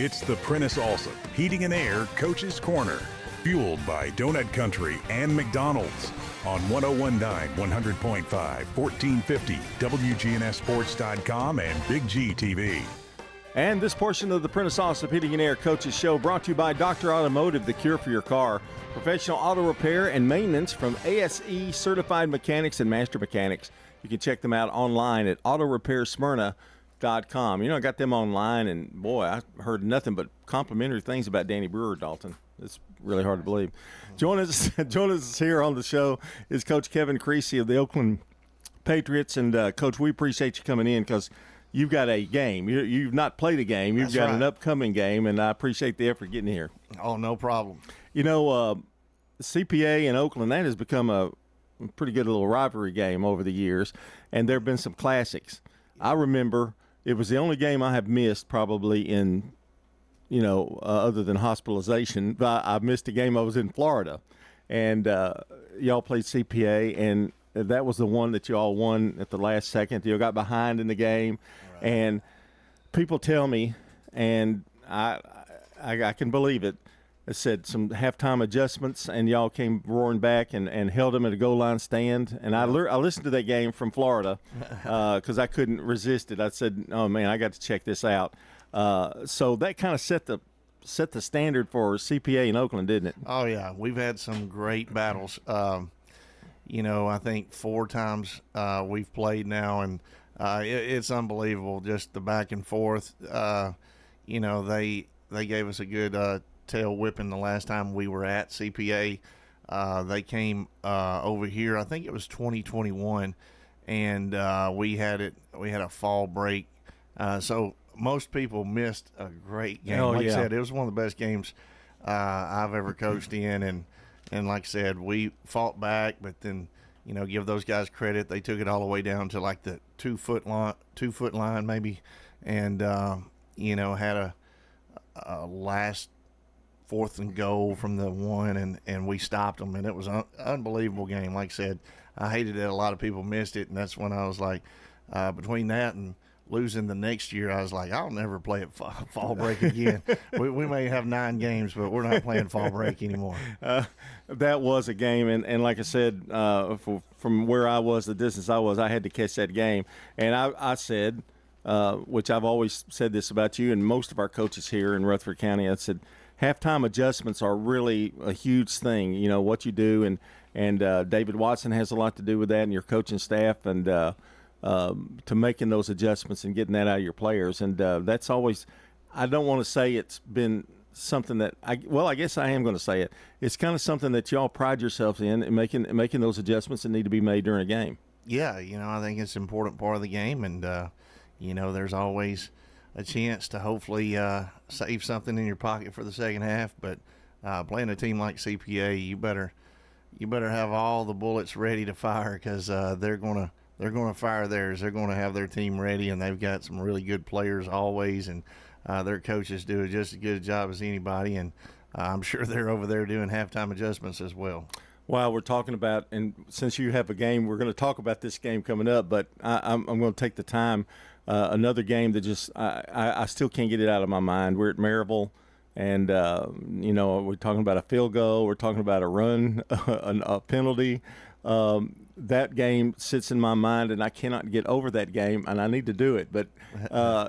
It's the Prentice Allsup Heating and Air Coach's Corner, fueled by Donut Country and McDonald's on 1019 100.5, 1450 WGNSSports.com and Big G TV. And this portion of the Prentice Allsup Heating and Air Coaches Show brought to you by Dr. Automotive, the cure for your car. Professional auto repair and maintenance from ASE certified mechanics and master mechanics. You can check them out online at autorepairsmyrna.com. You know, I got them online, and boy, I heard nothing but complimentary things about Danny Brewer, Dalton. It's really hard to believe. Joining us here on the show is Coach Kevin Creasy of the Oakland Patriots. And, Coach, we appreciate you coming in because you've got a game. You've not played a game. You've got an upcoming game, and I appreciate the effort getting here. Oh, no problem. You know, CPA in Oakland, that has become a pretty good little rivalry game over the years, and there have been some classics. I remember it was the only game I have missed probably in, other than hospitalization. But I missed a game. I was in Florida, and y'all played CPA, and that was the one that y'all won at the last second. You got behind in the game, right. And people tell me, and I can believe it, it said some halftime adjustments, and y'all came roaring back and held them at a goal line stand. And I listened to that game from Florida because I couldn't resist it. I said, oh, man, I got to check this out. So that kind of set the standard for CPA in Oakland, didn't it? Oh, yeah. We've had some great battles. I think 4 times we've played now, and it's unbelievable, just the back and forth. They gave us a good tail whipping the last time we were at CPA. They came over here, I think it was 2021, and we had a fall break. So most people missed a great game. I said, it was one of the best games I've ever coached in, and like I said, we fought back, but then, give those guys credit. They took it all the way down to like the 2 foot line maybe, and had a last 4th and goal from the 1, and we stopped them, and it was an unbelievable game. Like I said, I hated that a lot of people missed it, and that's when I was like, between that and losing the next year, I was like, I'll never play at fall break again. we may have 9 games, but we're not playing fall break anymore. That was a game, and like I said, from where I was, the distance I was, I had to catch that game. And I said, which I've always said this about you and most of our coaches here in Rutherford County, I said, halftime adjustments are really a huge thing, what you do. And David Watson has a lot to do with that, and your coaching staff, and to making those adjustments and getting that out of your players. And that's always, I don't want to say it's been something that I guess I am going to say it. It's kind of something that y'all pride yourselves in making those adjustments that need to be made during a game. Yeah, I think it's an important part of the game, and there's always a chance to hopefully save something in your pocket for the second half. But playing a team like CPA, you better have all the bullets ready to fire, because they're going to fire theirs. They're going to have their team ready, and they've got some really good players always, and their coaches do just as good a job as anybody, and I'm sure they're over there doing halftime adjustments as well. Well, we're talking about, and since you have a game, we're going to talk about this game coming up, but I'm going to take the time. Another game that just I still can't get it out of my mind. We're at Maryville, and we're talking about a field goal. We're talking about a run, a penalty. That game sits in my mind, and I cannot get over that game, and I need to do it. But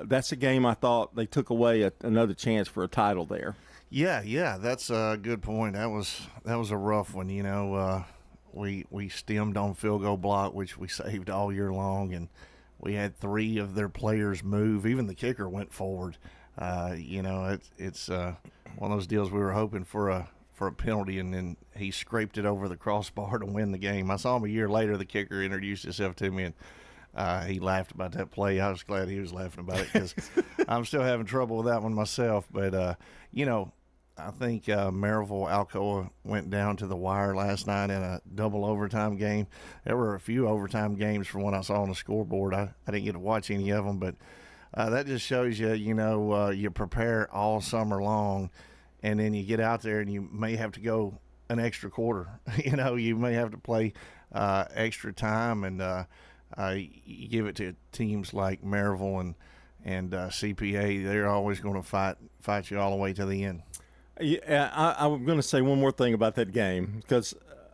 that's a game I thought they took away another chance for a title there. Yeah, that's a good point. That was a rough one. We stemmed on field goal block, which we saved all year long, and we had 3 of their players move. Even the kicker went forward. It's one of those deals we were hoping for a penalty, and then he scraped it over the crossbar to win the game. I saw him a year later. The kicker introduced himself to me, and he laughed about that play. I was glad he was laughing about it, because I'm still having trouble with that one myself. But, I think Maryville Alcoa went down to the wire last night in a double overtime game. There were a few overtime games from what I saw on the scoreboard. I didn't get to watch any of them, but that just shows you, you prepare all summer long, and then you get out there and you may have to go an extra quarter. You may have to play extra time, and you give it to teams like Maryville and CPA, they're always going to fight you all the way to the end. Yeah, I'm going to say one more thing about that game because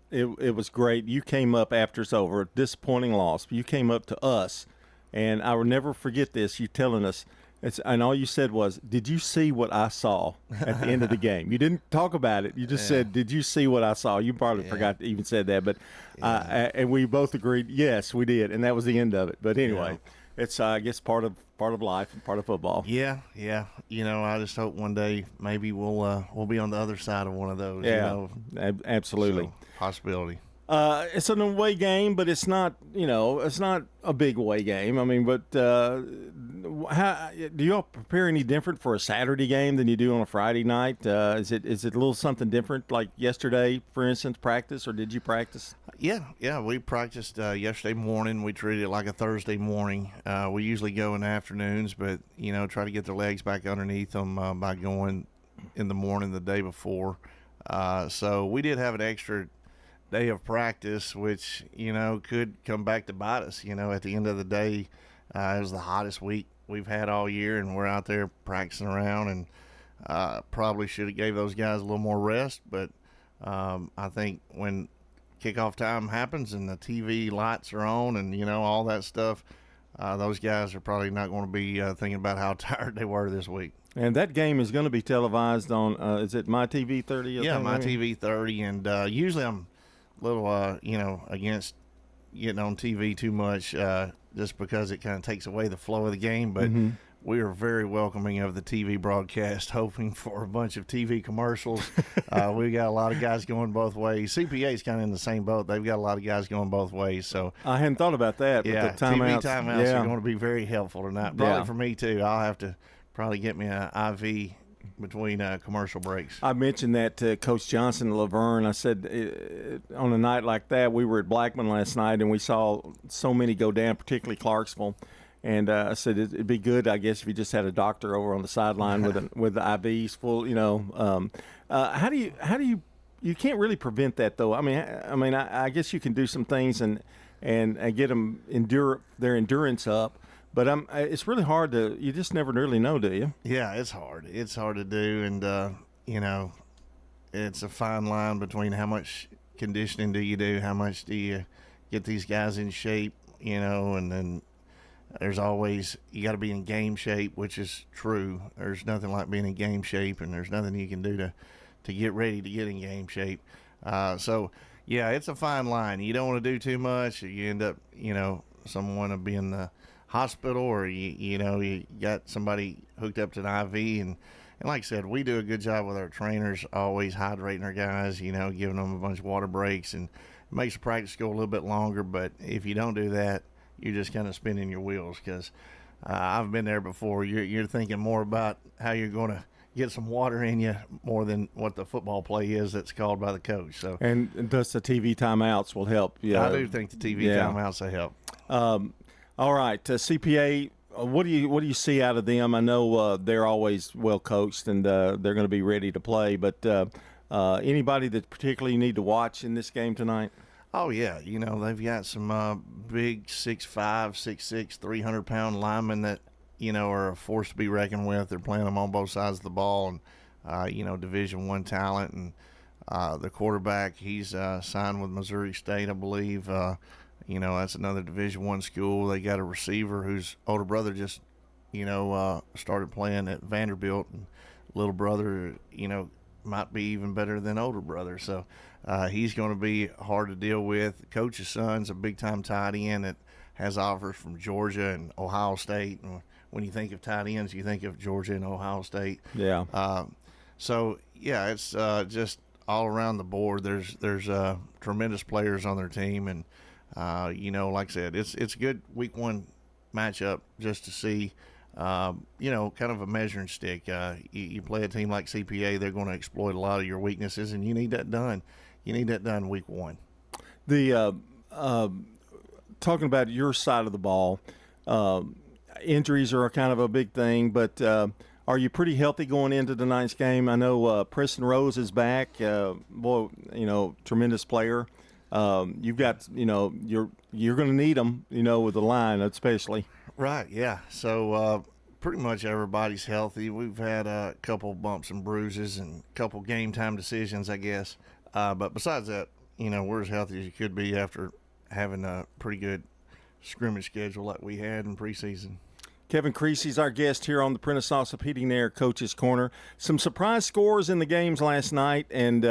it was great. You came up after it's over, a disappointing loss. You came up to us, and I will never forget this. You telling us, and all you said was, "Did you see what I saw at the end of the game?" You didn't talk about it. You just said, "Did you see what I saw?" You probably forgot to even said that, but and we both agreed, yes, we did, and that was the end of it. But anyway, it's I guess part of life and part of football. Yeah. You know, I just hope one day maybe we'll be on the other side of one of those. Yeah, you know? Absolutely. So, possibility. It's an away game, but it's not, it's not a big away game. I mean, but how do you all prepare any different for a Saturday game than you do on a Friday night? Is it a little something different, like yesterday, for instance, practice, or did you practice? Yeah, we practiced yesterday morning. We treated it like a Thursday morning. We usually go in the afternoons, but, try to get their legs back underneath them by going in the morning the day before. So we did have an extra day of practice, which, could come back to bite us. At the end of the day, it was the hottest week we've had all year, and we're out there practicing around, and probably should have gave those guys a little more rest. But I think when kickoff time happens and the TV lights are on and, all that stuff, those guys are probably not going to be thinking about how tired they were this week. And that game is going to be televised on, is it My TV 30? Yeah, My TV 30, and usually I'm a little, against getting on TV too much just because it kind of takes away the flow of the game. But we are very welcoming of the TV broadcast, hoping for a bunch of TV commercials. We got a lot of guys going both ways. CPA is kind of in the same boat. They've got a lot of guys going both ways. So I hadn't thought about that. Yeah, but the timeouts, TV timeouts are going to be very helpful tonight. Probably for me, too. I'll have to probably get me an IV between commercial breaks. I mentioned that to Coach Johnson and Laverne. I said, on a night like that, we were at Blackman last night, and we saw so many go down, particularly Clarksville. And I said it'd be good, I guess, if you just had a doctor over on the sideline with the IVs full. How do you can't really prevent that though. I guess you can do some things and get them their endurance up. But it's really hard to. You just never really know, do you? Yeah, it's hard. It's hard to do, and it's a fine line between how much conditioning do you do, how much do you get these guys in shape, and then there's always you got to be in game shape, which is true. There's nothing like being in game shape, and there's nothing you can do to get ready to get in game shape. So yeah, it's a fine line. You don't want to do too much. You end up, someone will be in the hospital, or you got somebody hooked up to an IV, and like I said, we do a good job with our trainers, always hydrating our guys, giving them a bunch of water breaks, and it makes the practice go a little bit longer. But if you don't do that, you're just kind of spinning your wheels, because I've been there before. You're thinking more about how you're going to get some water in you more than what the football play is that's called by the coach. So, and thus the TV timeouts will help. Yeah, I do think the TV timeouts will help. All right, CPA. What do you see out of them? I know they're always well coached and they're going to be ready to play. But anybody that particularly you need to watch in this game tonight? Oh yeah, they've got some big 6'5", 6'6", 300-pound linemen that are a force to be reckoned with. They're playing them on both sides of the ball, and Division I talent. And the quarterback, he's signed with Missouri State, I believe. That's another Division I school. They got a receiver whose older brother just, started playing at Vanderbilt, and little brother, might be even better than older brother. So he's going to be hard to deal with. The coach's son's a big-time tight end that has offers from Georgia and Ohio State. And when you think of tight ends, you think of Georgia and Ohio State. Yeah. So yeah, it's just all around the board. There's tremendous players on their team, and like I said, it's a good week one matchup just to see, kind of a measuring stick. You play a team like CPA, they're going to exploit a lot of your weaknesses, and you need that done. You need that done week one. The talking about your side of the ball, injuries are kind of a big thing, but are you pretty healthy going into tonight's game? I know Preston Rose is back. Tremendous player. You've got, you're going to need them, with the line especially. Right, yeah. So pretty much everybody's healthy. We've had a couple bumps and bruises and a couple game time decisions, I guess. But besides that, we're as healthy as you could be after having a pretty good scrimmage schedule like we had in preseason. Kevin Creasy is our guest here on the Prentice Allsup Heating and Air Coaches Corner. Some surprise scores in the games last night, and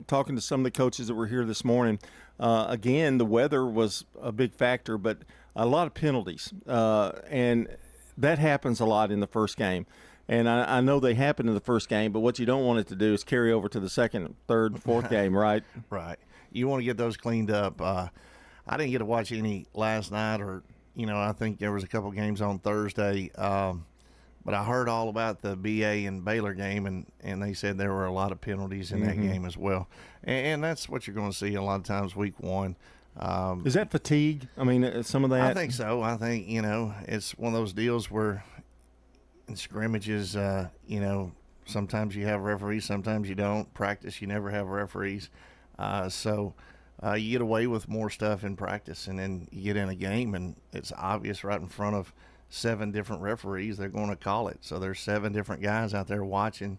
talking to some of the coaches that were here this morning. Again, the weather was a big factor, but a lot of penalties. And that happens a lot in the first game. And I know they happened in the first game, but what you don't want it to do is carry over to the second, third, fourth game, right? Right. You want to get those cleaned up. I didn't get to watch any last night, or I think there was a couple games on Thursday. But I heard all about the BA and Baylor game, and they said there were a lot of penalties in that game as well. And that's what you're going to see a lot of times week one. Is that fatigue? I mean, some of that? I think so. I think, it's one of those deals where in scrimmages, sometimes you have referees, sometimes you don't. Practice, you never have referees. So you get away with more stuff in practice, and then you get in a game, and it's obvious right in front of 7 different referees they're going to call it. So there's 7 different guys out there watching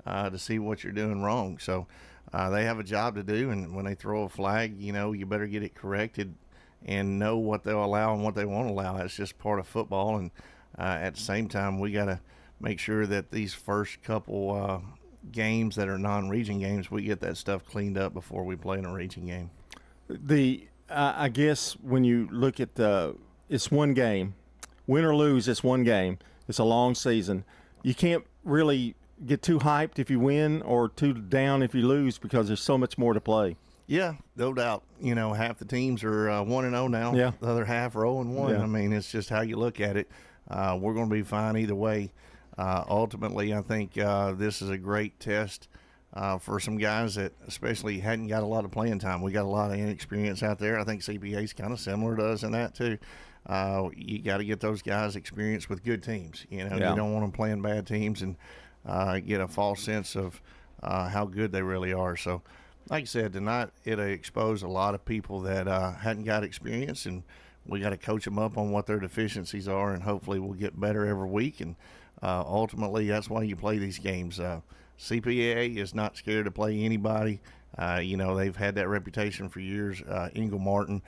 to see what you're doing wrong. So they have a job to do, and when they throw a flag, you better get it corrected and know what they'll allow and what they won't allow. That's just part of football, and at the same time, we got to make sure that these first couple games that are non-region games, we get that stuff cleaned up before we play in a region game. I guess when you look at it's one game, win or lose, it's one game. It's a long season. You can't really get too hyped if you win or too down if you lose, because there's so much more to play. Yeah, no doubt. Half the teams are 1-0 now. Yeah. The other half are 0-1. Yeah. I mean, it's just how you look at it. We're going to be fine either way. Ultimately, I think this is a great test for some guys that especially hadn't got a lot of playing time. We got a lot of inexperience out there. I think CPA is kind of similar to us in that too. You got to get those guys experience with good teams. You don't want them playing bad teams and get a false sense of how good they really are. So, like I said, tonight it'll expose a lot of people that hadn't got experience, and we got to coach them up on what their deficiencies are, and hopefully we'll get better every week. And ultimately, that's why you play these games. CPA is not scared to play anybody. They've had that reputation for years. Ingle Martin,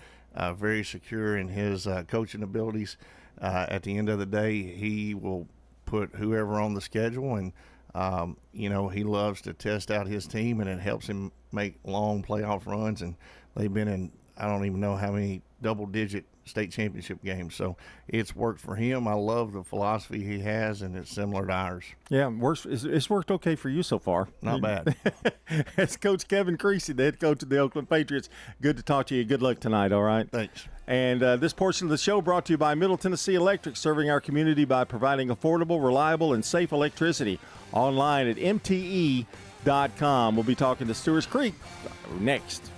very secure in his coaching abilities. At the end of the day, he will put whoever on the schedule, and he loves to test out his team, and it helps him make long playoff runs. And they've been in, I don't even know how many double-digit state championship games. So it's worked for him. I love the philosophy he has, and it's similar to ours. Yeah, it's worked okay for you so far. Not bad. That's Coach Kevin Creasy, the head coach of the Oakland Patriots. Good to talk to you. Good luck tonight, all right? Thanks. And this portion of the show brought to you by Middle Tennessee Electric, serving our community by providing affordable, reliable, and safe electricity. Online at mte.com. We'll be talking to Stewart's Creek next.